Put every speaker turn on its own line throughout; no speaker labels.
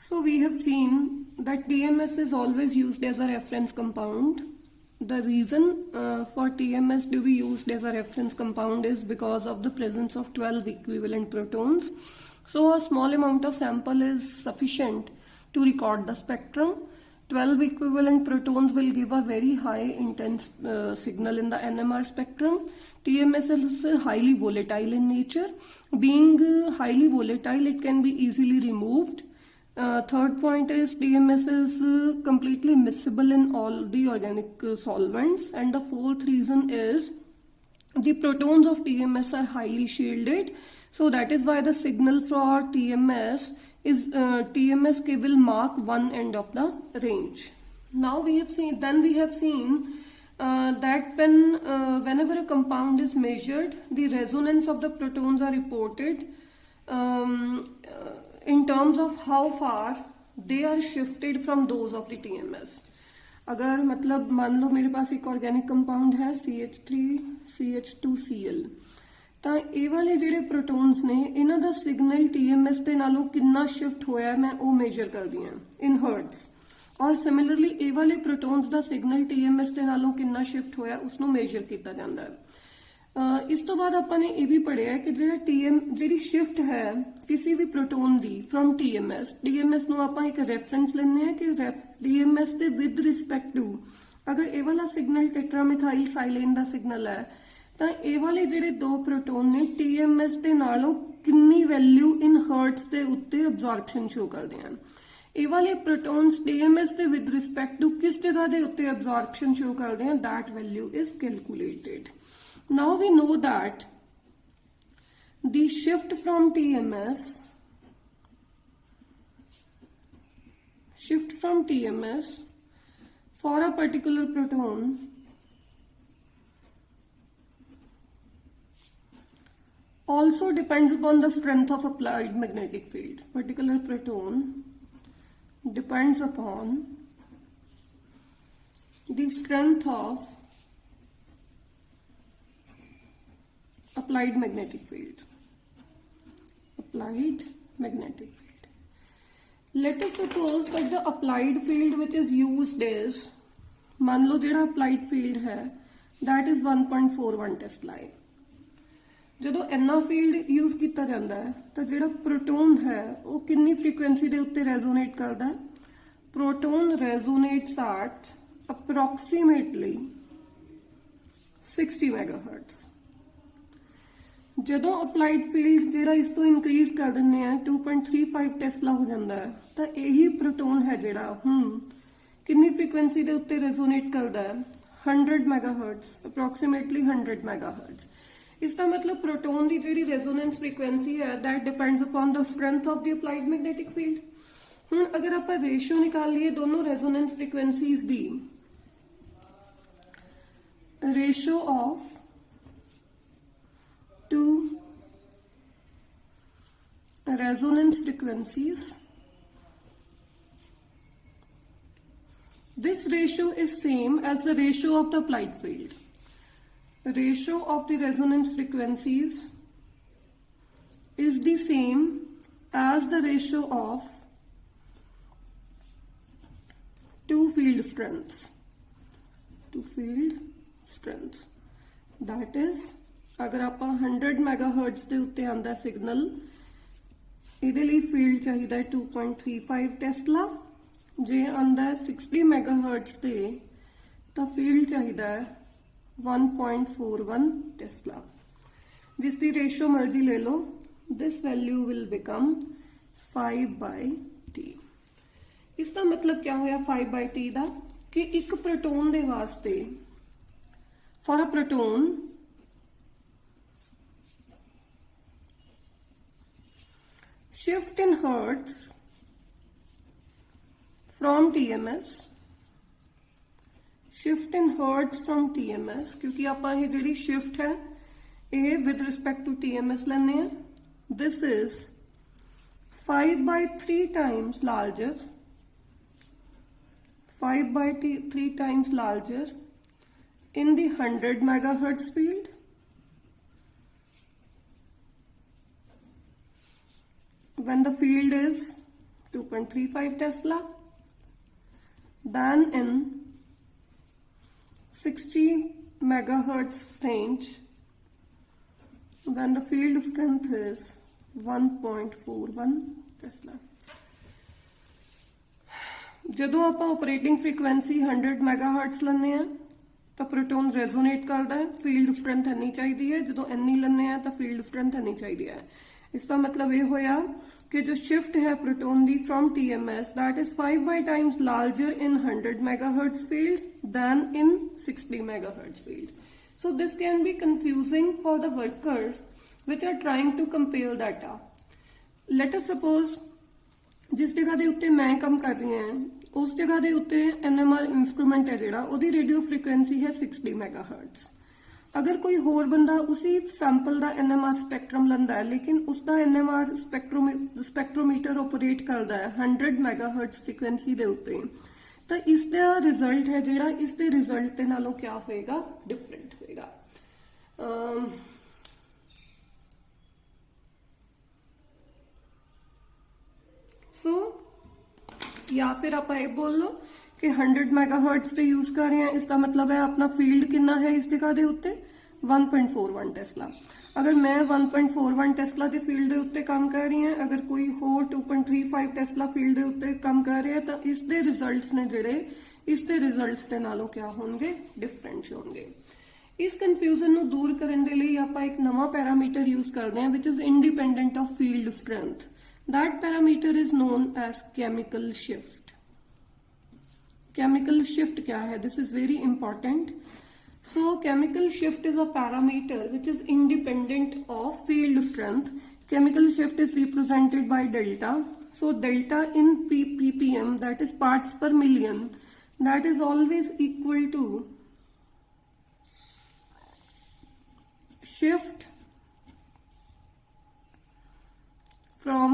So we have seen that TMS is always used as a reference compound. The reason for TMS to be used as a reference compound is because of the presence of 12 equivalent protons. So a small amount of sample is sufficient to record the spectrum. 12 equivalent protons will give a very high intense signal in the NMR spectrum. TMS is highly volatile in nature. Being highly volatile, it can be easily removed. Third point is TMS is completely miscible in all the organic solvents, and the fourth reason is the protons of TMS are highly shielded. So that is why the signal for TMS is TMS will mark one end of the range. Now we have seen that whenever a compound is measured, the resonance of the protons are reported in terms of how far they are shifted from those of the TMS. अगर मतलब मान लो मेरे पास एक organic compound है CH3CH2Cl, ਤਾਂ ਇਹ ਵਾਲੇ ਜਿਹੜੇ ਪ੍ਰੋਟੋਨਸ ਨੇ ਇਹਨਾਂ ਦਾ ਸਿਗਨਲ TMS ਦੇ ਨਾਲੋਂ ਕਿੰਨਾ ਸ਼ਿਫਟ ਹੋਇਆ ਮੈਂ ਉਹ ਮੇਜਰ ਕਰਦੀ ਹਾਂ ਇਨ ਹਰਟਜ਼, ਔਰ ਸਿਮਿਲਰਲੀ ਇਹ ਵਾਲੇ ਪ੍ਰੋਟੋਨਸ ਦਾ ਸਿਗਨਲ TMS ਦੇ ਨਾਲੋਂ ਕਿੰਨਾ ਸ਼ਿਫਟ ਹੋਇਆ ਉਸ ਨੂੰ ਮੇਜਰ ਕੀਤਾ ਜਾਂਦਾ ਹੈ। ਇਸ ਤੋਂ ਬਾਅਦ ਆਪਾਂ ਨੇ ਇਹ ਵੀ ਪੜਿਆ ਕਿ ਜਿਹੜੀ ਸ਼ਿਫਟ ਹੈ ਕਿਸੇ ਵੀ ਪ੍ਰੋਟੋਨ ਦੀ ਫਰਮ TMS ਨੂੰ ਆਪਾਂ ਇੱਕ ਰੈਫਰੈਂਸ ਲੈਂਦੇ ਆ ਕਿ TMS ਦੇ ਵਿਦ ਰਿਸਪੈਕਟ ਟੂ ਅਗਰ ਇਹ ਵਾਲਾ ਸਿਗਨਲ ਟੈਟਰਾਮਿਥਾਈਲ ਸਾਈਲੇਨ ਦਾ ਸਿਗਨਲ ਹੈ ਤਾਂ ਇਹ ਵਾਲੇ ਜਿਹੜੇ ਦੋ ਪ੍ਰੋਟੋਨ ਨੇ TMS ਦੇ ਨਾਲੋਂ ਕਿੰਨੀ ਵੈਲਿਊ ਇਨ ਹਰਟਜ਼ ਦੇ ਉੱਤੇ ਅਬਜ਼ੌਰਪਸ਼ਨ ਸ਼ੋ ਕਰਦੇ ਹਨ। ਇਹ ਵਾਲੇ ਪ੍ਰੋਟੋਨਸ TMS ਦੇ ਵਿਦ ਰਿਸਪੈਕਟ ਟੂ ਕਿਸ ਜਗ੍ਹਾ ਦੇ ਉੱਤੇ ਅਬਜ਼ੌਰਪਸ਼ਨ ਸ਼ੋ ਕਰਦੇ ਹਨ, that value is calculated. Now we know that the shift from TMS for a particular proton also depends upon the strength of applied magnetic field. Particular proton depends upon the strength of applied magnetic field. Let us suppose that the applied field which is used is, मान लो जेड़ा applied field है that is 1.41 Tesla है। ਜਦੋਂ ਇੰਨਾ field use ਕੀਤਾ ਜਾਂਦਾ ਹੈ ਤਾਂ ਜਿਹੜਾ ਪ੍ਰੋਟੋਨ ਹੈ ਉਹ ਕਿੰਨੀ ਫ੍ਰੀਕੁਐਂਸੀ ਦੇ ਉੱਤੇ ਰੈਜ਼ੋਨੇਟ ਕਰਦਾ ਹੈ? Proton resonates at approximately 60 megahertz. ਜਦੋਂ ਅਪਲਾਈਡ ਫੀਲਡ ਜਿਹੜਾ ਇਸ ਤੋਂ ਇਨਕਰੀਜ਼ ਕਰ ਦਿੰਦੇ ਆ 2.35 ਟੈਸਲਾ ਹੋ ਜਾਂਦਾ ਹੈ ਤਾਂ ਇਹੀ ਪ੍ਰੋਟੋਨ ਹੈ ਜਿਹੜਾ ਕਿੰਨੀ ਫ੍ਰੀਕੁਐਂਸੀ ਦੇ ਉੱਤੇ ਰੈਜ਼ੋਨੇਟ ਕਰਦਾ ਹੈ? 100 ਮੈਗਾਹਰਟਜ਼, ਅਪਰੋਕਸੀਮੇਟਲੀ 100 ਮੈਗਾਹਰਟਜ਼। इसका मतलब प्रोटोन की जी रेजोनेंस फ्रीक्वेंसी है that depends upon the strength of the applied magnetic field. हुण अगर आप रेशियो निकाल लिए दोनों रेजोनेंस फ्रीक्वेंसीज दी, ratio of two resonance frequencies, this ratio is same as the ratio of the applied field. The ratio of the resonance frequencies is the same as the ratio of two field strengths. That is, अगर आप 100 megahertz के उत्ते आंदा signal, इहदे लई field चाहिदा 2.35 Tesla. जे आंदा 60 megahertz ते तां फील्ड चाहिदा 1.41 टेस्ला। जिसकी रेशियो मर्जी ले लो, this value will become 5/T। इसका मतलब क्या होया 5/T दा कि एक प्रोटोन दे वास्ते for a proton shift in hertz from TMS, shift in hertz from TMS, क्योंकि आप जी शिफ्ट है ये विद रिस्पेक्ट टू TMS लेने हैं। This is 5/3 times larger, 5/3 times larger in the 100 megahertz field when the field is 2.35 Tesla. Then in 60 megahertz range, when the field strength is 1.41 Tesla. ਜਦੋਂ ਆਪਾਂ operating frequency 100 ਮੈਗਾਹਰਟਜ਼ ਲੈਂਦੇ ਆ ਤਾਂ proton resonate ਕਰਦਾ ਹੈ, field strength ਇੰਨੀ ਚਾਹੀਦੀ ਹੈ। ਜਦੋਂ ਇੰਨੀ ਲੈਂਦੇ ਆ ਤਾਂ ਫੀਲਡ ਸਟਰੈਂਥ ਇੰਨੀ ਚਾਹੀਦੀ ਹੈ। ਇਸ ਦਾ ਮਤਲਬ ਇਹ ਹੋਇਆ ਕਿ ਜੋ ਸ਼ਿਫਟ ਹੈ proton the from TMS, that is 5 times larger in 100 megahertz field than in 60 megahertz field. So this can be confusing for the workers which are trying to compare data. Let us suppose जिस जगह के उत्ते मैं काम कर रही हैं उस जगह के उत्ते NMR इंस्ट्रूमेंट है जिहड़ा उहदी रेडियो फ्रीक्वेंसी है 60 मैगाहर्ट्ज। अगर कोई होर बंदा उसी सैंपल का NMR स्पैक्ट्रम लैंदा है लेकिन उसका NMR स्पैक्ट्रोमीटर ऑपरेट करता है 100 मैगाहर्ट्ज फ्रीक्वेंसी के उत्ते, तो इसका रिजल्ट है जिहड़ा इसके रिजल्ट के नालों क्या होएगा, डिफरेंट होएगा। या फिर आप ये बोल लो कि 100 मैगाहर्ट्ज से यूज कर रहे हैं, इसका मतलब है अपना फील्ड कितना है इस जगह के उत्ते 1.41 टेस्ला। अगर मैं 1.41 टेस्ला के फील्ड के उत्ते काम कर रही हैं, अगर कोई होर 2.35 टेस्ला फील्ड के उत्ते काम कर रहा है, तो इसके रिजल्ट्स ने जिहड़े इसके रिजल्ट्स के नालों क्या होंगे, डिफरेंट होंगे। इस कन्फ्यूजन को दूर करने के लिए आप एक नवा पैरामीटर यूज करते हैं which is independent of field strength. That parameter is known as chemical shift. Chemical shift क्या है? This is very important. So chemical shift is a parameter which is independent of field strength. Chemical shift is represented by delta. So delta in ppm, that is parts per million, that is always equal to shift from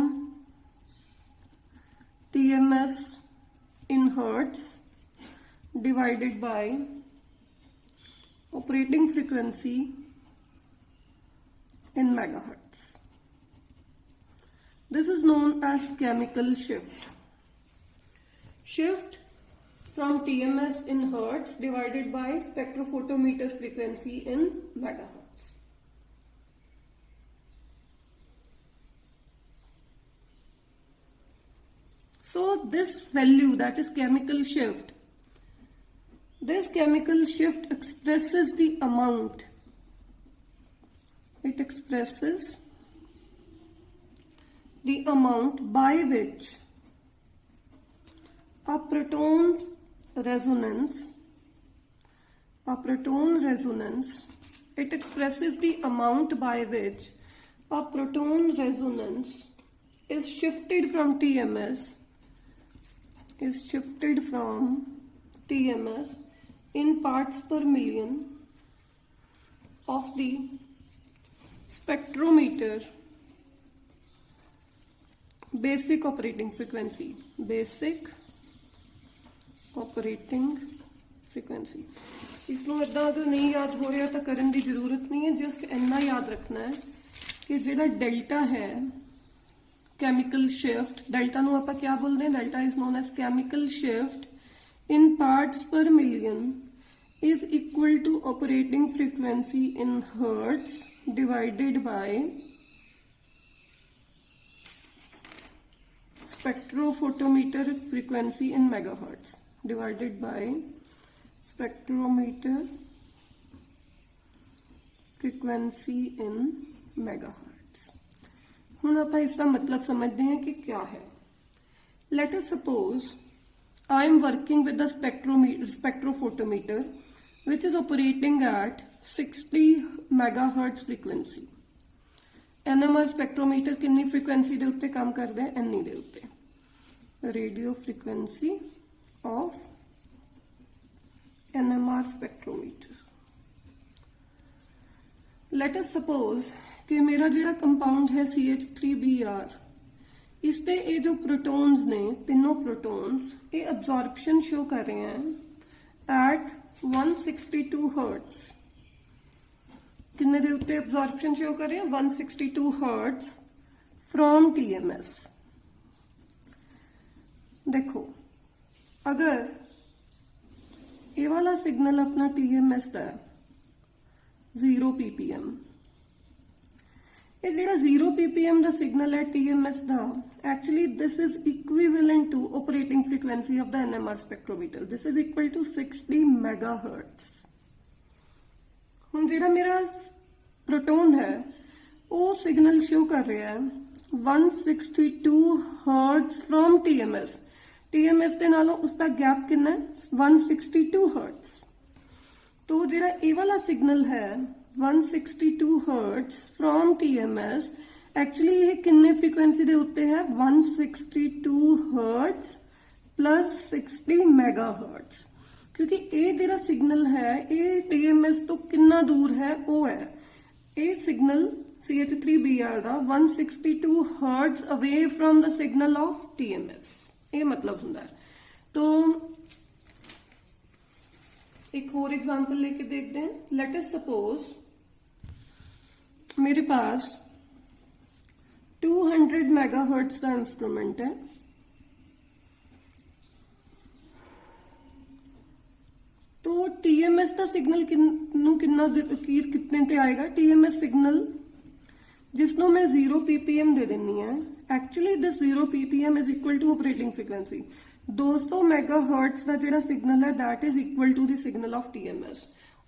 TMS in hertz divided by operating frequency in megahertz. This is known as chemical shift. Shift from TMS in hertz divided by spectrophotometer frequency in megahertz. So this value, that is chemical shift, this chemical shift expresses the amount, it expresses the amount by which a proton resonance, it expresses the amount by which a proton resonance is shifted from TMS in parts per million of the spectrometer basic operating frequency. इसको इदा अगर नहीं याद हो रहा तो करने की जरूरत नहीं है, जस्ट इन्ना याद रखना है कि जिहड़ा डेल्टा है chemical shift, delta nu aapa kya bolde hain, delta is known as chemical shift in parts per million is equal to operating frequency in hertz divided by spectrophotometer frequency in megahertz divided by spectrometer frequency in megahertz. हुण आप इसका मतलब समझते हैं कि क्या है। Late us suppose I am working with the spectrophotometer which is operating eight 60 megahertz frequency. NMR spectrometer कितनी फ्रीक्वेंसी के उत्ते काम करता है, एनी के उत्ते। Radio frequency of NMR spectrometer. Late us suppose कि मेरा जिहड़ा कंपाउंड है CH3Br, इसते ये जो प्रोटॉन्स ने, तीनों प्रोटॉन्स, ये अब्जॉर्प्शन शो कर रहे हैं एट 162 हर्ट्ज। किन्ने दे उत्ते अब्जॉर्प्शन शो कर रहे हैं, 162 हर्ट्ज फ्रॉम TMS। देखो अगर ये वाला सिग्नल अपना TMS दा 0 ppm, ये जेड़ा 0 ppm दा सिग्नल है TMS दा, actually this is equivalent to operating frequency of the NMR spectrometer. This is equal to 60 megahertz. हुण जेड़ा मेरा प्रोटोन है वो सिग्नल शो कर रहा है 162 हर्ट्ज फ्रॉम TMS. TMS के नालों उसका गैप कितना है 162 हर्ट्ज. तो जेड़ा ए वाला सिग्नल है 162 हर्ट्ज फ्रॉम TMS, एक्चुअली ये किन्ने फ्रीक्वेंसी दे उत्ते है 162 हर्ट्ज प्लस 60 मेगाहर्ट्ज. क्योंकि ये जेड़ा सिग्नल है ये TMS तो कितना दूर है वो है ये सिग्नल CH3BR दा 162 hertz away from the signal of TMS. ये मतलब हुंदा है. तो एक और एग्जांपल लेके देखते हैं. लेट अस सपोज मेरे पास 200 मेगाहर्ट्ज का इंस्ट्रूमेंट है. तो TMS का सिग्नल कितना कितने ते आएगा. TMS सिग्नल जिसनों मैं 0 ppm दे देनी है. Actually this 0 ppm is equal to operating frequency. 200 megahertz का जेड़ा सिग्नल है that is equal to the signal of TMS.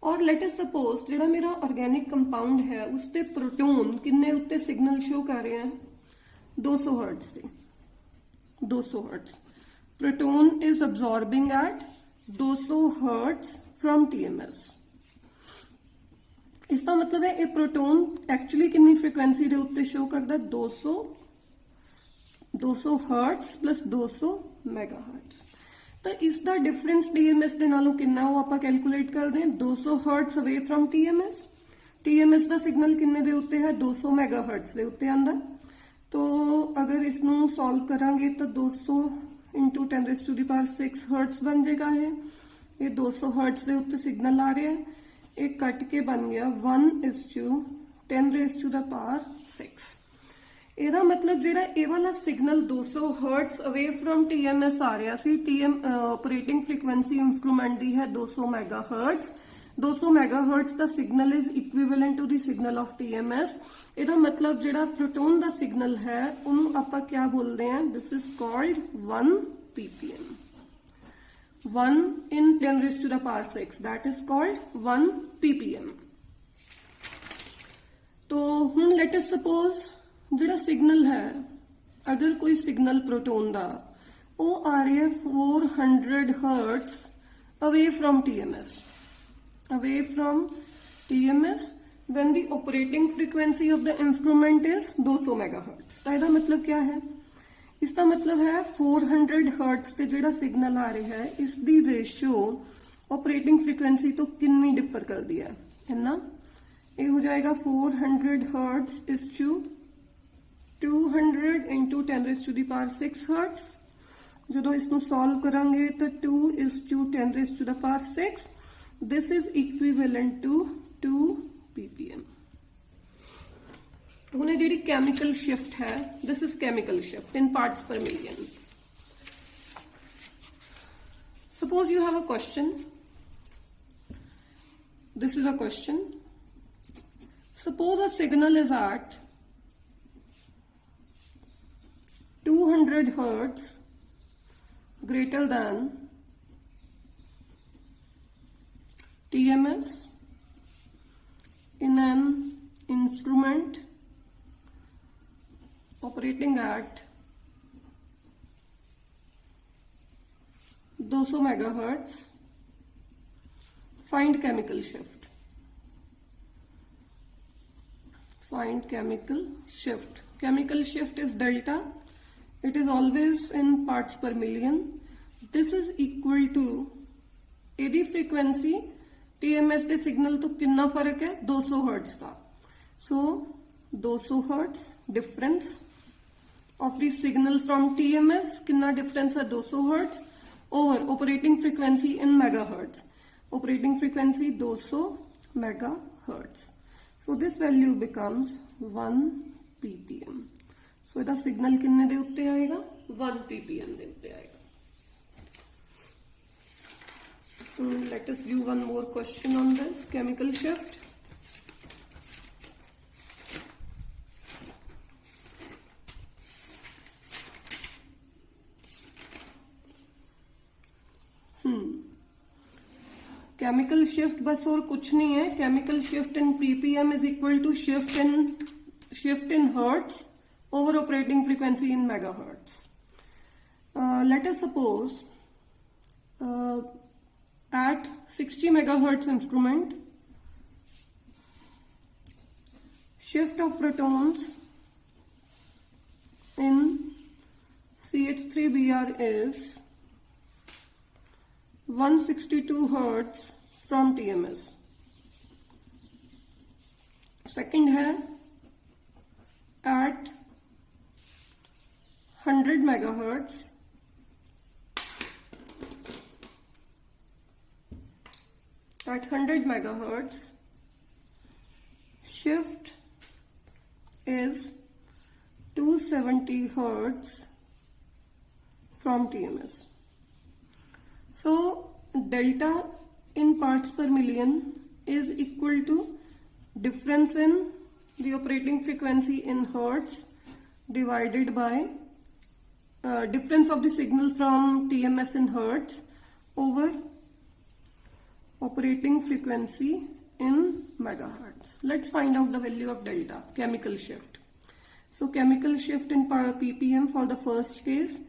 और लेट अस सपोज जेड़ा मेरा ऑर्गेनिक कंपाउंड है उसते प्रोटोन किन्ने उत्ते सिग्नल शो कर रहे हैं 200 हर्ट्ज से. 200 hertz proton is absorbing at 200 hertz from TMS. इसका मतलब है ये प्रोटोन एक्चुअली कितनी फ्रीक्वेंसी दे उत्ते शो करता है 200 हर्ट्ज प्लस 200 मेगाहर्ट्ज. तो इसका डिफरेंस TMS दे नालों कितना वो आपां कैलकुलेट कर दें. 200 hertz away from TMS. TMS का सिग्नल किन्ने दे उत्ते है 200 मेगाहर्ट्ज दे उत्ते आंदा. तो अगर इसनू सॉल्व करांगे तो 200 इंटू 10⁶ हर्ट्ज बन जाएगा. है ये 200 हर्ट्ज दे उत्ते सिग्नल आ रहे हैं. एक कट के बन गया 1:10⁶. ਇਹਦਾ मतलब ਜਿਹੜਾ ਇਹ ਵਾਲਾ signal 200 hertz away from TMS आ रहा सी. ऑपरेटिंग फ्रीक्वेंसी इंस्ट्रूमेंट दी है 200 मेगाहर्ट्ज. 200 मेगाहर्ट्ज का signal is equivalent to the signal of TMS. ਇਹਦਾ मतलब ਜਿਹੜਾ प्रोटोन का सिग्नल है ਉਹਨੂੰ ਆਪਾਂ क्या बोलते हैं. This is called 1 ppm. 1 in 10⁶ that is called 1 ppm. तो हुण लेट अस सपोज ਜਿਹੜਾ सिग्नल है अगर कोई सिग्नल प्रोटोन का वो आ रहा है 400 hertz away from TMS. Away from TMS when the operating frequency of the instrument is 200 megahertz. तो इसका मतलब क्या है. इसका मतलब है 400 हर्ट्ज से जो सिग्नल आ रहा है इसकी रेशियो ऑपरेटिंग फ्रीक्वेंसी तो कितनी डिफर कर दिया है ना. ये हो जाएगा 400 hertz is to 200 into 10⁶ hertz. जो इसको सॉल्व करांगे तो 2:10⁶. This is equivalent to 2 ppm. हुणे जेडी केमिकल शिफ्ट है this is chemical shift in parts per million. Suppose you have a question. This is a question. Suppose a signal is at 200 hertz greater than TMS in an instrument operating at 200 megahertz. Find chemical shift. Find chemical shift. Chemical shift is delta. It is always in parts per million. This is equal to एडी frequency TMS के signal तो कितना फर्क है 200 hertz का. So 200 hertz difference of the signal from TMS कितना डिफरेंस है 200 hertz over operating frequency in megahertz. Operating frequency 200 megahertz. So this value becomes 1 ppm. So इसका सिग्नल किन्ने दे उत्ते आएगा 1 ppm दे उत्ते आएगा. Let us do one more question on this chemical shift. Chemical shift बस और कुछ नहीं है. Chemical shift in ppm is equal to shift in hertz over operating frequency in megahertz. Let us suppose at 60 megahertz instrument, shift of protons in CH3Br is 162 hertz from TMS. Second है at 100 megahertz, shift is 270 hertz from TMS. So delta in parts per million is equal to difference in the operating frequency in hertz divided by difference of the signal from TMS in hertz over operating frequency in megahertz. Let's find out the value of delta, chemical shift. So chemical shift in ppm for the first case,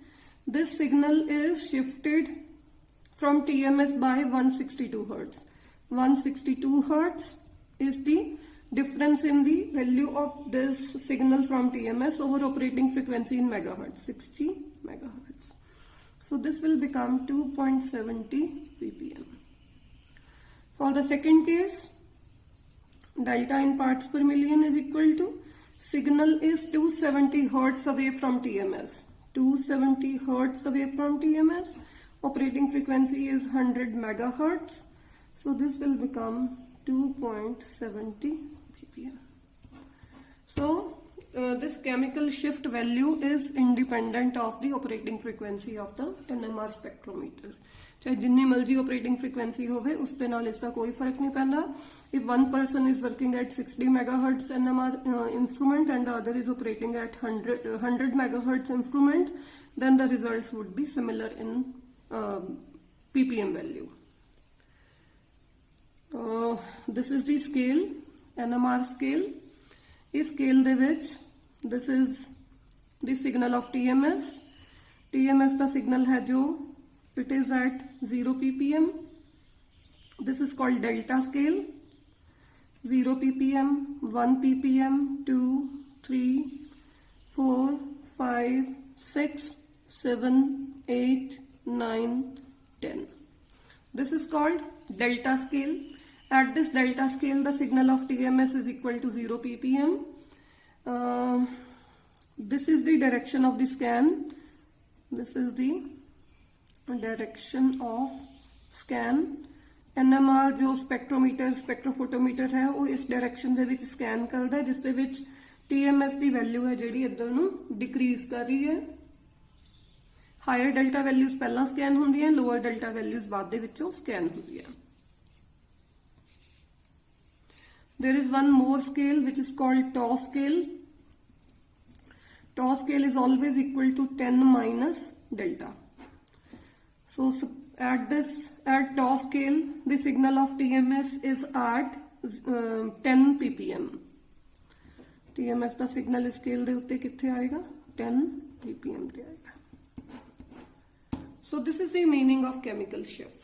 this signal is shifted from TMS by 162 hertz. 162 hertz is the difference in the value of this signal from TMS over operating frequency in megahertz, 60 megahertz. So this will become 2.70 ppm. For the second case, delta in parts per million is equal to signal is 270 hertz away from TMS. 270 hertz away from TMS. Operating frequency is 100 megahertz. So this will become 2.70 ppm. So this chemical shift value is independent of the operating frequency of the NMR spectrometer. चाहे जितनी मर्जी operating frequency होवे उसके नाल इसका कोई फर्क नहीं पैंदा. If one person is working at 60 megahertz NMR instrument and the other is operating at 100 megahertz instrument, then the results would be similar in ppm value. This is the scale, NMR scale. इस scale ਦੇ ਵਿੱਚ this is the signal of TMS. TMS the signal है जो it is at 0 ppm. This is called delta scale. 0 ppm, 1 ppm, 2, 3, 4, 5, 6, 7, 8, 9, 10. This is called delta scale. At this delta scale, the signal of TMS is equal to 0 ppm. This is the direction of the scan. This is the direction of scan. NMR जो spectrometer spectrophotometer है वो इस direction ਦੇ ਵਿੱਚ scan ਕਰਦਾ ਹੈ ਜਿਸ ਦੇ ਵਿੱਚ TMS ਦੀ ਵੈਲਿਊ ਹੈ ਜਿਹੜੀ ਇੱਧਰ ਨੂੰ ਡਿਕਰੀਜ਼ ਕਰ ਰਹੀ ਹੈ. ਹਾਇਰ ਡੈਲਟਾ ਵੈਲਿਊਜ਼ ਪਹਿਲਾਂ ਸਕੈਨ ਹੁੰਦੀਆਂ, ਲੋਅਰ ਡੈਲਟਾ ਵੈਲਿਊਜ਼ ਬਾਅਦ ਦੇ ਵਿੱਚੋਂ ਸਕੈਨ ਹੁੰਦੀਆਂ. There is one more scale which is called tau scale. Tau scale is always equal to 10 minus delta. So at tau scale, the signal of TMS is at 10 ppm. TMS का signal scale ਦੇ ਉੱਤੇ ਕਿੱਥੇ ਆਏਗਾ? 10 ppm ਤੇ ਆਏਗਾ. So this is the meaning of chemical shift.